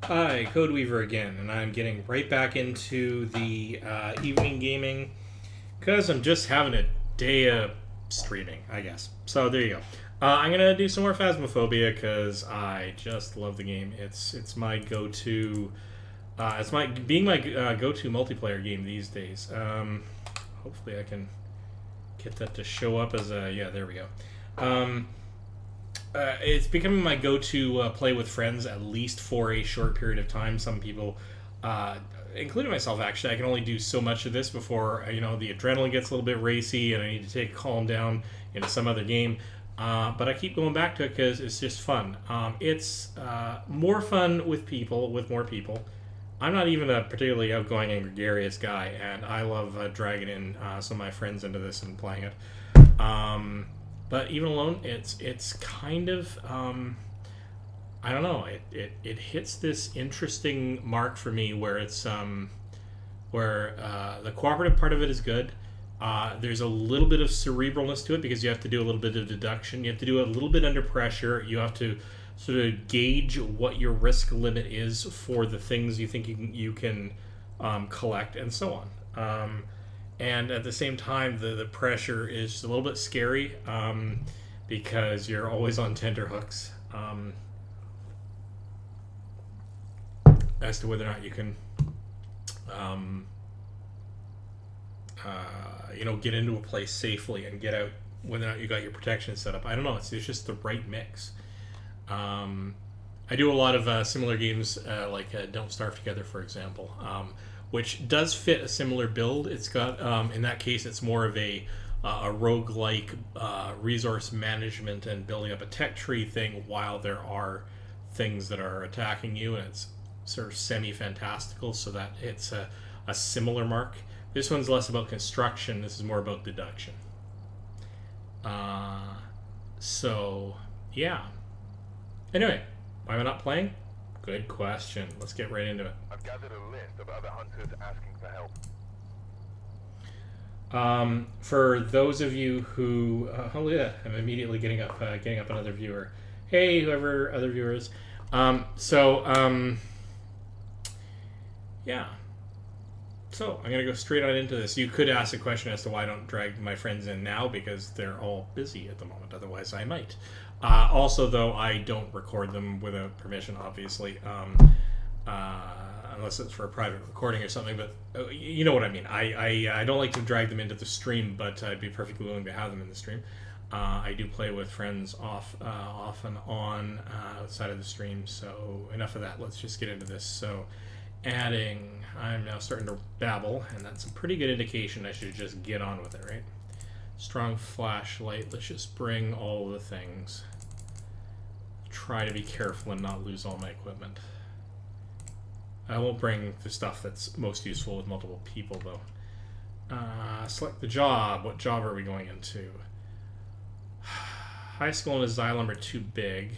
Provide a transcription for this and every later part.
Hi, Codeweaver again, and I'm getting right back into the evening gaming because I'm just having a day of streaming, I guess. So there you go. I'm gonna do some more Phasmophobia because I just love the game. It's my go-to. It's my being my go-to multiplayer game these days. Hopefully, I can get that to show up as a yeah. There we go. Um, it's becoming my go-to play with friends, at least for a short period of time. Some people, uh, including myself, actually, I can only do so much of this before the adrenaline gets a little bit racy, and I need to take calm down into some other game. But I keep going back to it because it's just fun. It's more fun with people, with more people. I'm not even a particularly outgoing and gregarious guy, and I love dragging in some of my friends into this and playing it. But even alone, it's kind of I don't know. It hits this interesting mark for me where it's where the cooperative part of it is good. There's a little bit of cerebralness to it because you have to do a little bit of deduction. You have to do it a little bit under pressure. You have to sort of gauge what your risk limit is for the things you think you can collect and so on. And at the same time, the pressure is a little bit scary because you're always on tender hooks as to whether or not you can, um, get into a place safely and get out whether or not you got your protection set up. I don't know. It's just the right mix. I do a lot of similar games like Don't Starve Together, for example, which does fit a similar build. It's got, in that case, it's more of a roguelike resource management and building up a tech tree thing while there are things that are attacking you, and it's sort of semi-fantastical, so that it's a similar mark. This one's less about construction. This is more about deduction. So, yeah. Anyway, why am I not playing? Good question. Let's get right into it. I've gathered a list of other hunters asking for help. For those of you who, oh yeah, I'm immediately getting up another viewer. Hey, whoever other viewers. Yeah. So I'm gonna go straight on into this. You could ask a question as to why I don't drag my friends in now because they're all busy at the moment. Otherwise, I might. Also, though, I don't record them without permission, obviously, unless it's for a private recording or something. But you know what I mean. I don't like to drag them into the stream, but I'd be perfectly willing to have them in the stream. I do play with friends off and on outside of the stream. So enough of that. Let's just get into this. So I'm now starting to babble, and that's a pretty good indication I should just get on with it, right? Strong flashlight. Let's just bring all the things. Try to be careful and not lose all my equipment. I won't bring the stuff that's most useful with multiple people, though. Select the job. What job are we going into? High school and asylum are too big.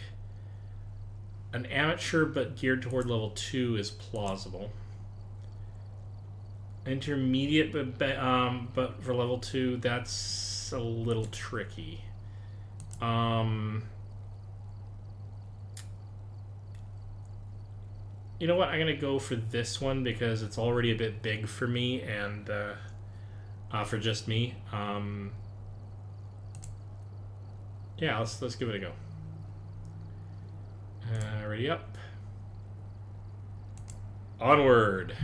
An amateur but geared toward level 2 is plausible. Intermediate but for level 2, that's a little tricky. You know what? I'm gonna go for this one because it's already a bit big for me and for just me. Yeah, let's give it a go. Ready up. Onward.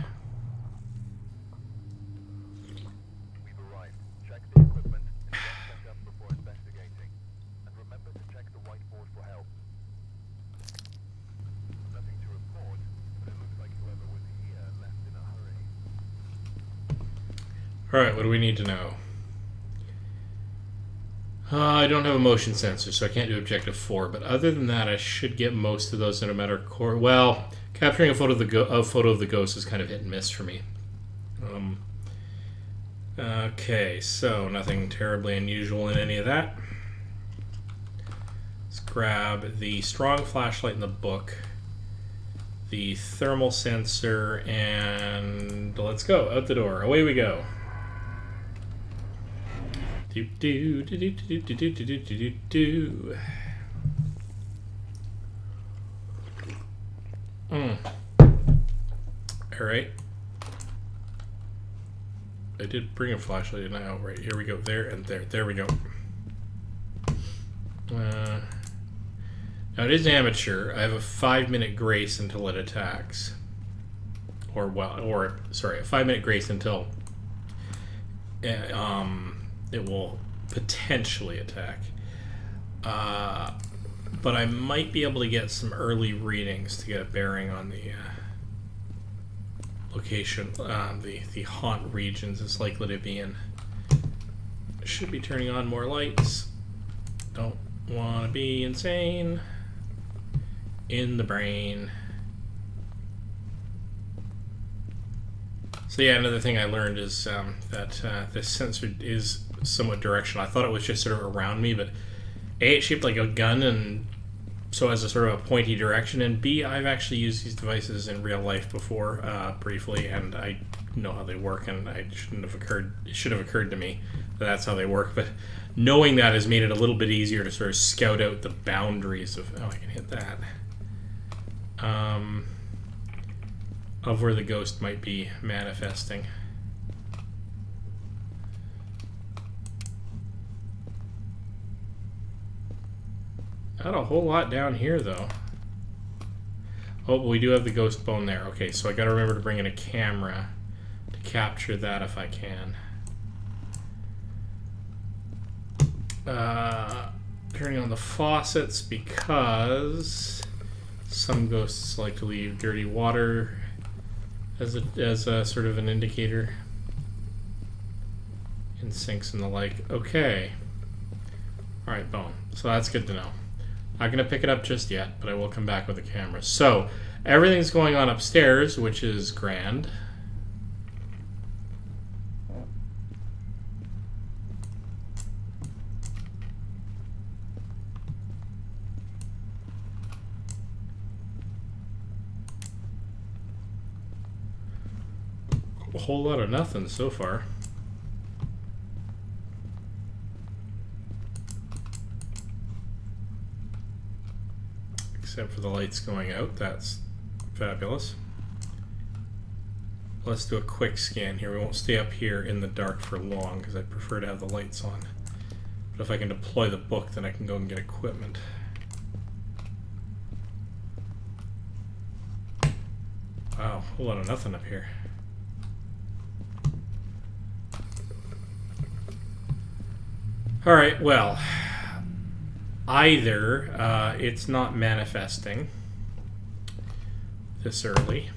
We've arrived. Check the equipment and set up before investigating. And remember to check the whiteboard for help. Nothing to report, but it looks like whoever was here left in a hurry. Alright, what do we need to know? I don't have a motion sensor, so I can't do objective 4. But other than that, I should get most of those in a matter of core. Well, capturing a photo of the ghost is kind of hit and miss for me. Okay, so nothing terribly unusual in any of that. Let's grab the strong flashlight in the book, the thermal sensor, and let's go out the door. Away we go. Do do do do do do do do do do do. Alright. I did bring a flashlight, didn't I? Oh, right. Here we go. There and there. There we go. Now, it is amateur. I have a 5-minute grace until it attacks. Sorry, a 5-minute grace until it will potentially attack. But I might be able to get some early readings to get a bearing on the location, the haunt regions it's likely to be in. Should be turning on more lights. Don't want to be insane in the brain. So yeah, another thing I learned is that this sensor is somewhat directional. I thought it was just sort of around me, but A, it's shaped like a gun, and so has a sort of a pointy direction, and B, I've actually used these devices in real life before, briefly, and I know how they work, and it should have occurred to me that that's how they work, but knowing that has made it a little bit easier to sort of scout out the boundaries of, oh, I can hit that, of where the ghost might be manifesting. Not a whole lot down here, though. Oh, but we do have the ghost bone there. Okay, so I gotta remember to bring in a camera to capture that if I can. Turning on the faucets because some ghosts like to leave dirty water as a sort of an indicator in sinks and the like. Okay. All right, bone. So that's good to know. Not going to pick it up just yet, but I will come back with a camera. So everything's going on upstairs, which is grand. A whole lot of nothing so far. Except for the lights going out. That's fabulous. Let's do a quick scan here. We won't stay up here in the dark for long because I prefer to have the lights on. But if I can deploy the book, then I can go and get equipment. Wow, a whole lot of nothing up here. Alright, well, either it's not manifesting this early,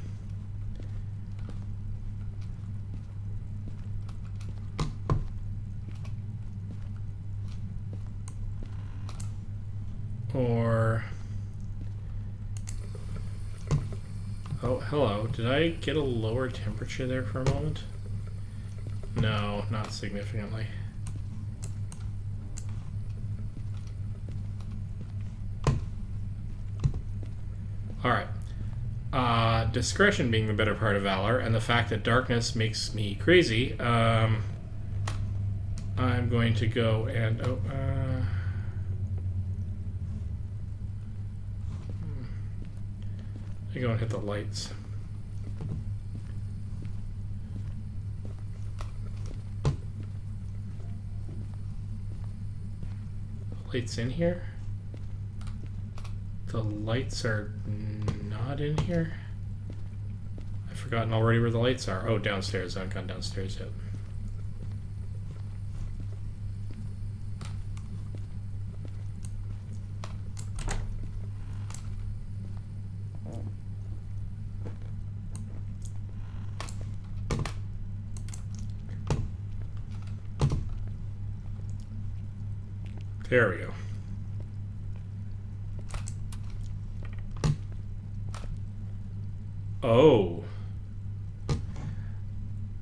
or oh, hello, did I get a lower temperature there for a moment? No, not significantly. Alright. Discretion being the better part of valor, and the fact that darkness makes me crazy, I'm going to go and... I go and hit the lights. Lights in here? The lights are not in here? I've forgotten already where the lights are. Oh, downstairs. I haven't gone downstairs yet. There we go. Oh.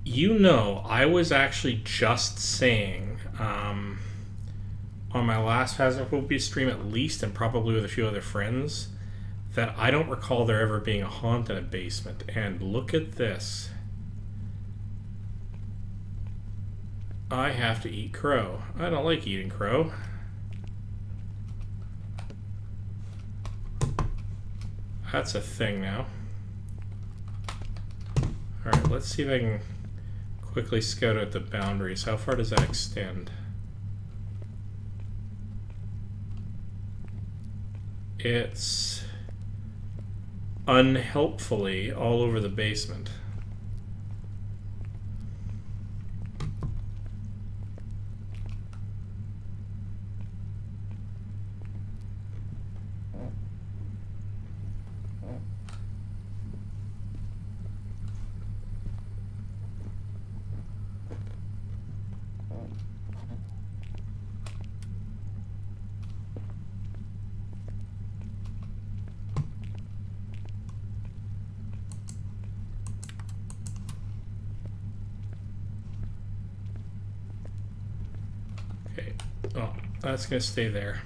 You know, I was actually just saying on my last Phasmophobia stream at least, and probably with a few other friends, that I don't recall there ever being a haunt in a basement. And look at this. I have to eat crow. I don't like eating crow. That's a thing now. let's see if I can quickly scout out the boundaries. How far does that extend? It's unhelpfully all over the basement. Okay. Oh, that's going to stay there.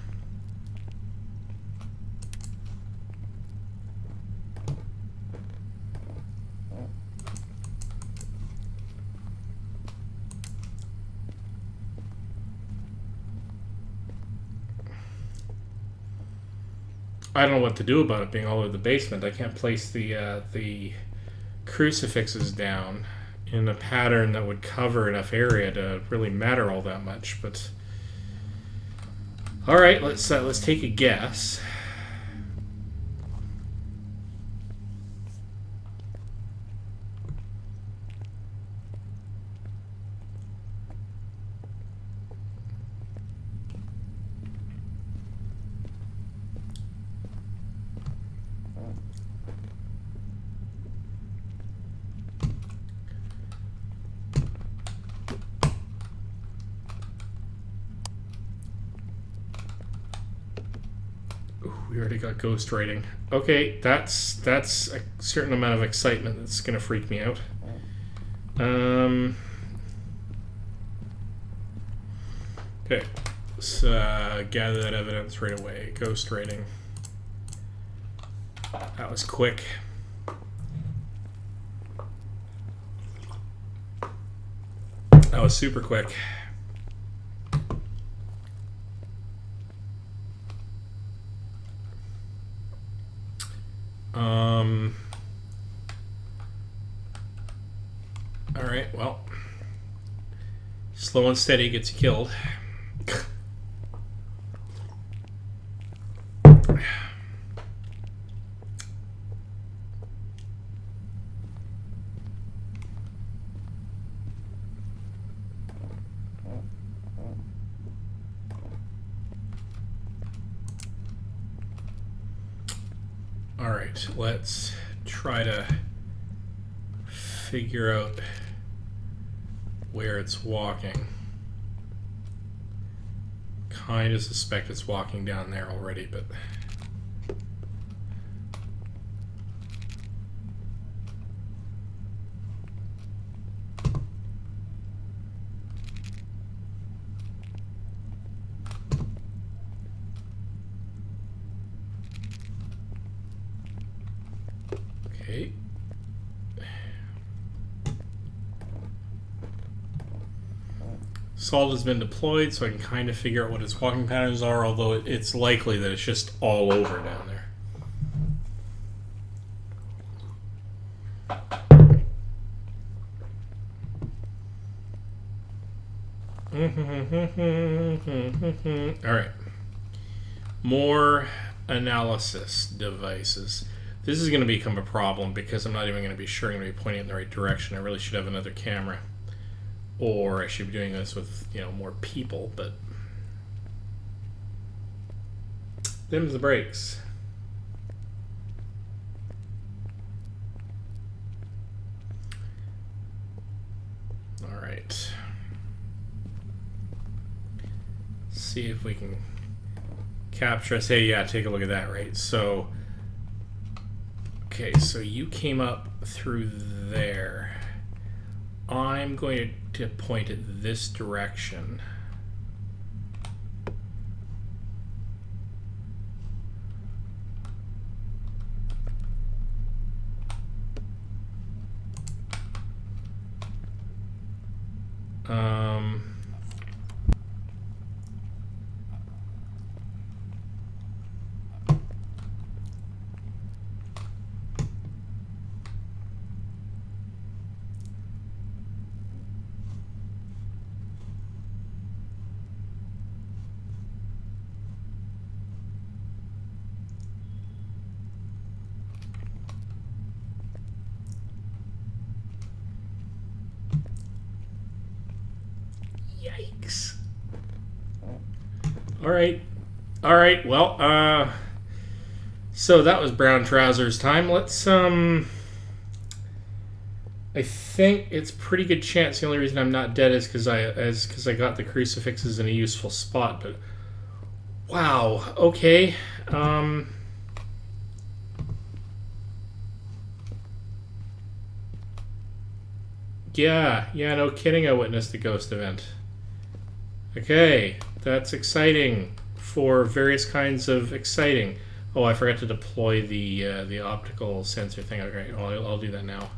I don't know what to do about it being all over the basement. I can't place the crucifixes down in a pattern that would cover enough area to really matter all that much. But all right, let's take a guess. We already got ghost writing. Okay, that's a certain amount of excitement that's gonna freak me out. Okay, let's gather that evidence right away. Ghost writing. That was quick. That was super quick. All right, well, slow and steady gets you killed. All right, let's try to figure out where it's walking. Kind of suspect it's walking down there already, but okay. Salt has been deployed, so I can kind of figure out what its walking patterns are, although it's likely that it's just all over down there. All right. More analysis devices. This is going to become a problem because I'm not even going to be sure I'm going to be pointing in the right direction. I really should have another camera. Or I should be doing this with, more people, but them's the breaks. All right. See if we can capture us. Hey, yeah, take a look at that, right? So, okay, so you came up through there. I'm going to point it this direction. right. All right. Well, so that was brown trousers time. Let's I think it's pretty good chance the only reason I'm not dead is because I got the crucifixes in a useful spot. But wow. Okay. Yeah. No kidding. I witnessed the ghost event. Okay, that's exciting for various kinds of exciting. Oh, I forgot to deploy the optical sensor thing. Okay, I'll do that now.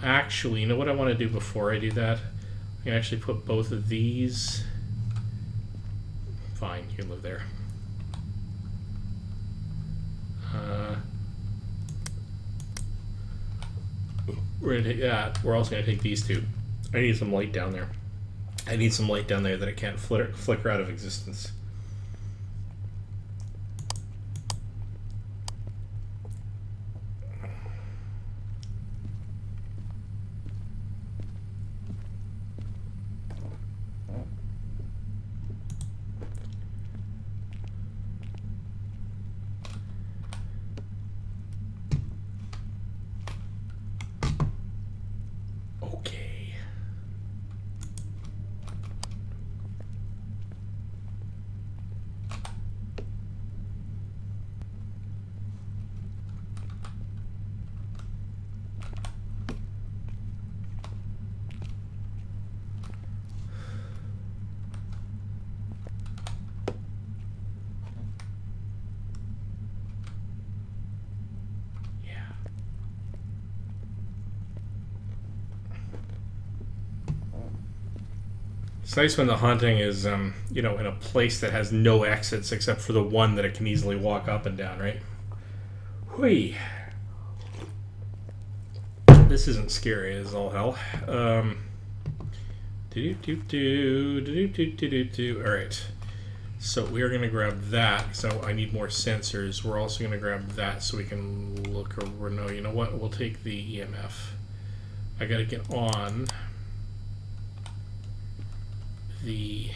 Actually, you know what I want to do before I do that? I can actually put both of these. Fine, you can live there. We're gonna take that. We're also gonna take these two. I need some light down there. I need some light down there that it can't flicker out of existence. Okay. It's nice when the haunting is, in a place that has no exits except for the one that it can easily walk up and down, right? Hui. This isn't scary as all hell. All right. So we are going to grab that. So I need more sensors. We're also going to grab that so we can look over. No, you know what? We'll take the EMF. I got to get on the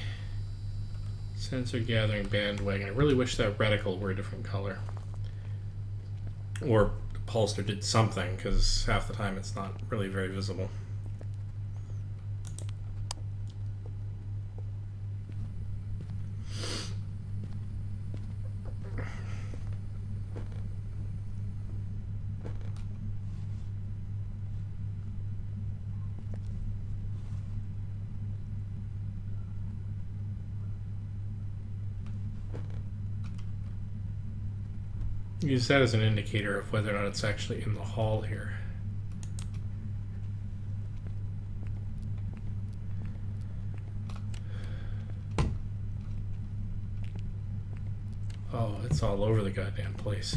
sensor gathering bandwagon. I really wish that reticle were a different color. Or Pulsar did something, because half the time it's not really very visible. Use that as an indicator of whether or not it's actually in the hall here. Oh, it's all over the goddamn place.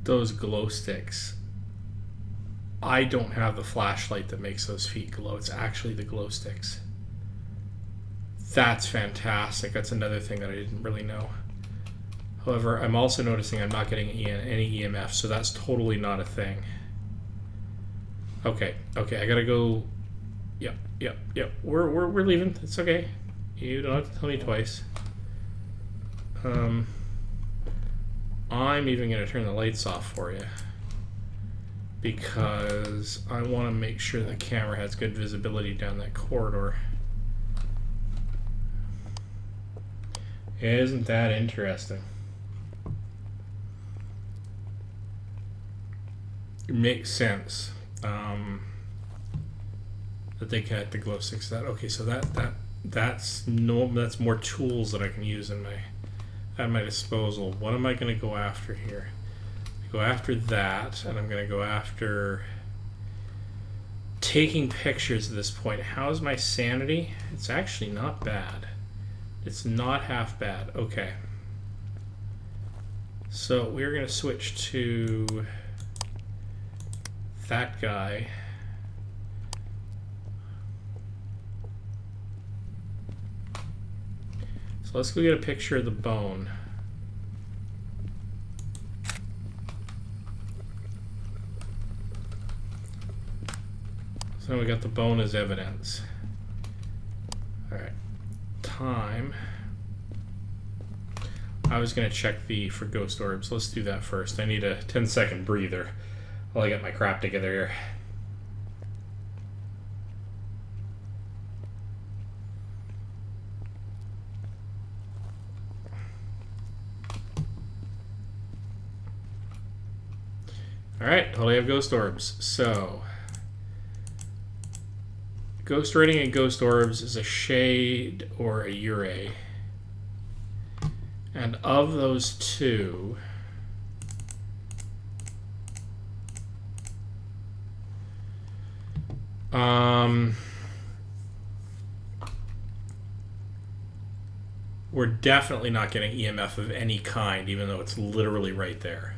Those glow sticks. I don't have the flashlight that makes those feet glow. It's actually the glow sticks. That's fantastic. That's another thing that I didn't really know. However, I'm also noticing I'm not getting any EMF, so that's totally not a thing. Okay, I gotta go. Yep. We're leaving. It's okay. You don't have to tell me twice. I'm even going to turn the lights off for you because I want to make sure the camera has good visibility down that corridor. Isn't that interesting? It makes sense that they got the glow sticks. Okay? So that's more tools that I can use at my disposal. What am I going to go after here? I go after that, and I'm going to go after taking pictures at this point. How's my sanity? It's actually not bad. It's not half bad. Okay. So we're going to switch to that guy. So let's go get a picture of the bone. So we got the bone as evidence. Alright. Time. I was going to check for ghost orbs. Let's do that first. I need a 10-second breather while I get my crap together here. Alright, totally have ghost orbs. So, ghost rating and ghost orbs is a shade or a Ure. And of those two, we're definitely not getting EMF of any kind, even though it's literally right there.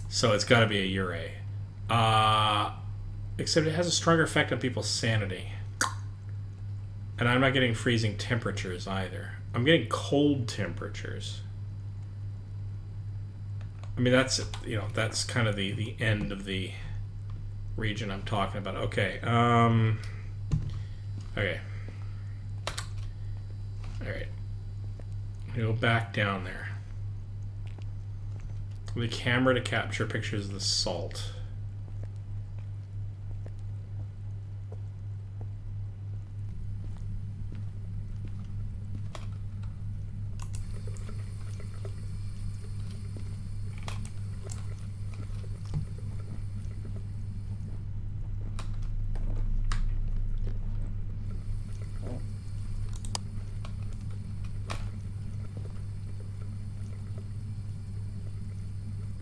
So it's got to be a Ure. Except it has a stronger effect on people's sanity. And I'm not getting freezing temperatures either. I'm getting cold temperatures. I mean, that's, you know, that's kind of the end of the region I'm talking about. Okay. Okay. Alright. Go back down there. The camera to capture pictures of the salt.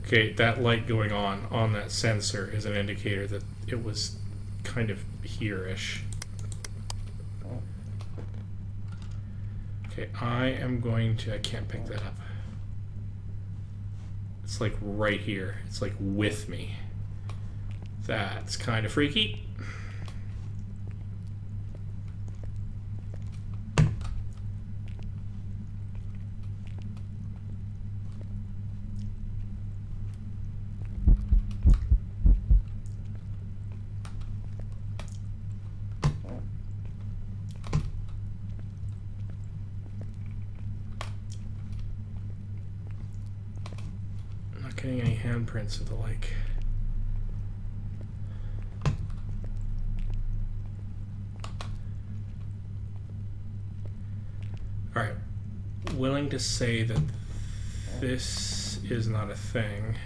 Okay, that light going on that sensor is an indicator that it was kind of here-ish. Okay, I am going to... I can't pick that up. It's like right here. It's like with me. That's kind of freaky. Getting any handprints of the like. Alright. Willing to say that this is not a thing.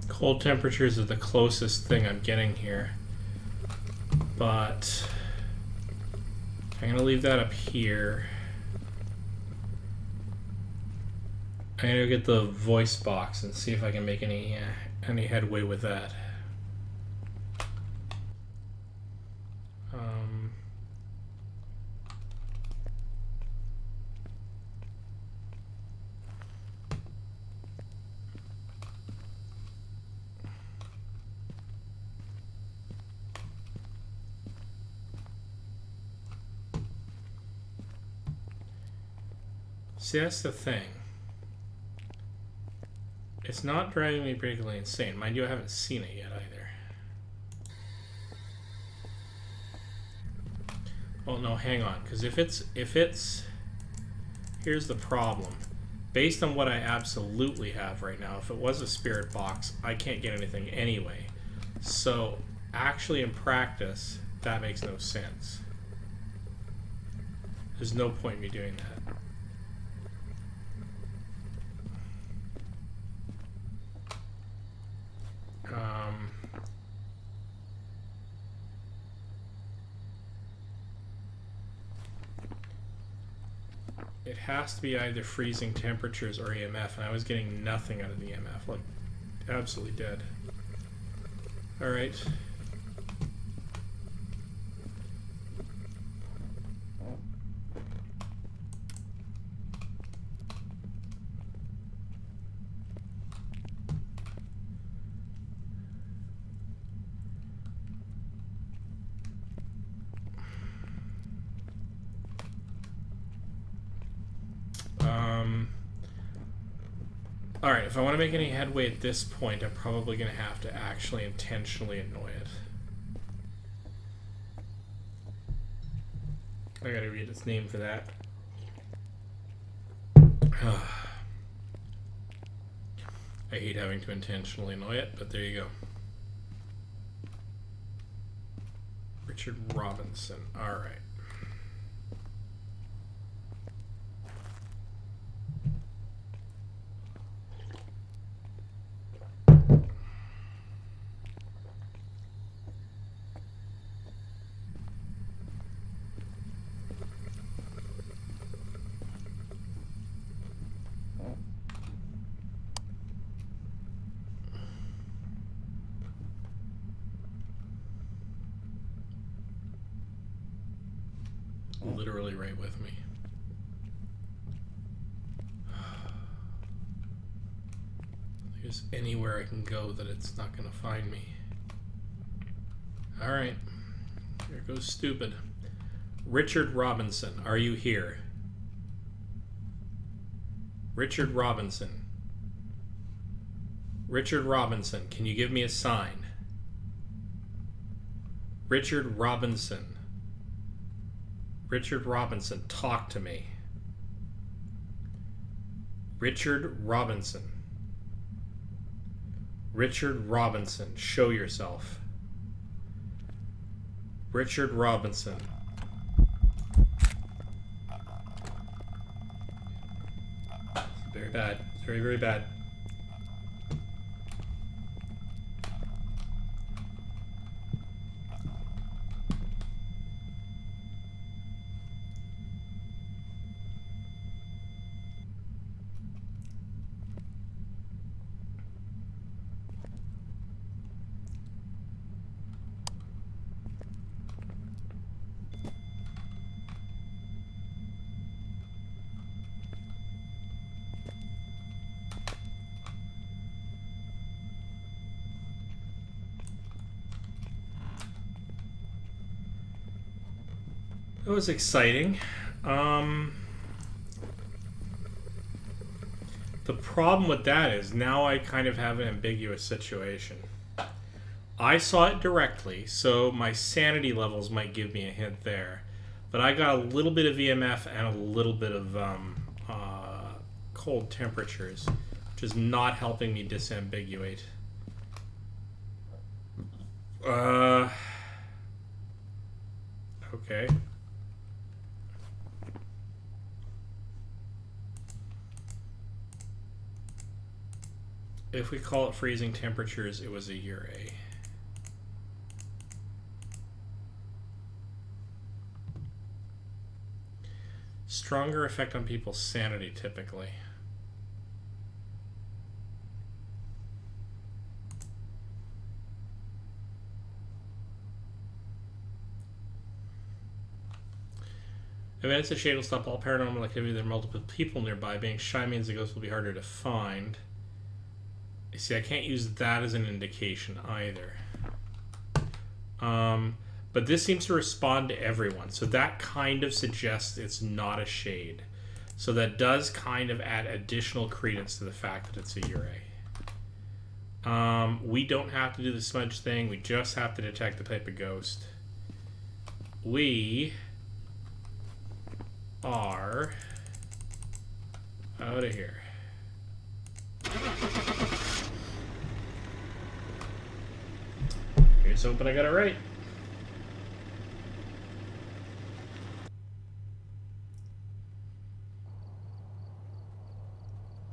Cold temperatures are the closest thing I'm getting here. But I'm going to leave that up here. I'm going to get the voice box and see if I can make any headway with that. See, that's the thing. It's not driving me particularly insane. Mind you, I haven't seen it yet either. Well, no, hang on, because if it's Here's the problem. Based on what I absolutely have right now, if it was a spirit box, I can't get anything anyway. So, actually in practice, that makes no sense. There's no point in me doing that. It has to be either freezing temperatures or EMF, and I was getting nothing out of the EMF. Like, absolutely dead. Alright. Alright, if I want to make any headway at this point, I'm probably going to have to actually intentionally annoy it. I gotta read its name for that. I hate having to intentionally annoy it, but there you go. Richard Robinson. Alright. Literally right with me. There's anywhere I can go that it's not going to find me. Alright. Here goes stupid. Richard Robinson, are you here? Richard Robinson. Richard Robinson, can you give me a sign? Richard Robinson. Richard Robinson, talk to me. Richard Robinson. Richard Robinson, show yourself. Richard Robinson. It's very bad. It's very, very bad. It was exciting. The problem with that is now I kind of have an ambiguous situation. I saw it directly, so my sanity levels might give me a hint there. But I got a little bit of EMF and a little bit of cold temperatures, which is not helping me disambiguate. Okay. If we call it freezing temperatures, it was a Ure. Stronger effect on people's sanity, typically. Evidence of shade will stop all paranormal activity. There are multiple people nearby. Being shy means the ghost will be harder to find. See, I can't use that as an indication either. But this seems to respond to everyone. So that kind of suggests it's not a shade. So that does kind of add additional credence to the fact that it's a Ure. We don't have to do the smudge thing. We just have to detect the type of ghost. We are Out of here. Here's hoping I got it right.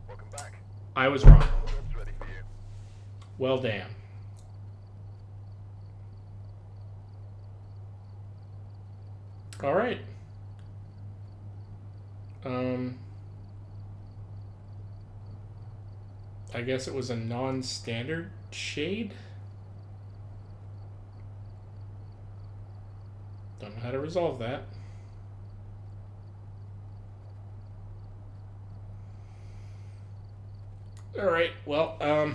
Welcome back. I was wrong. Job's ready for you. Well, damn. All right. I guess it was a non-standard shade. Don't know how to resolve that. All right. Well, Don't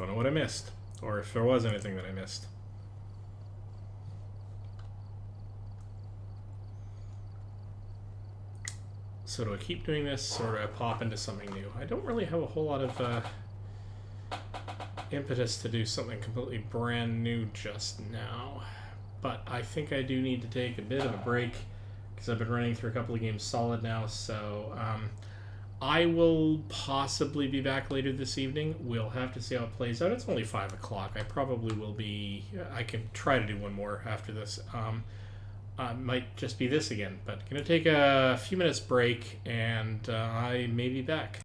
know what I missed, or if there was anything that I missed. So do I keep doing this, or do I pop into something new? I don't really have a whole lot of impetus to do something completely brand new just now. But I think I do need to take a bit of a break, because I've been running through a couple of games solid now. So I will possibly be back later this evening. We'll have to see how it plays out. It's only 5 o'clock. I probably will be... I can try to do one more after this. Might just be this again, but gonna take a few minutes break, and I may be back.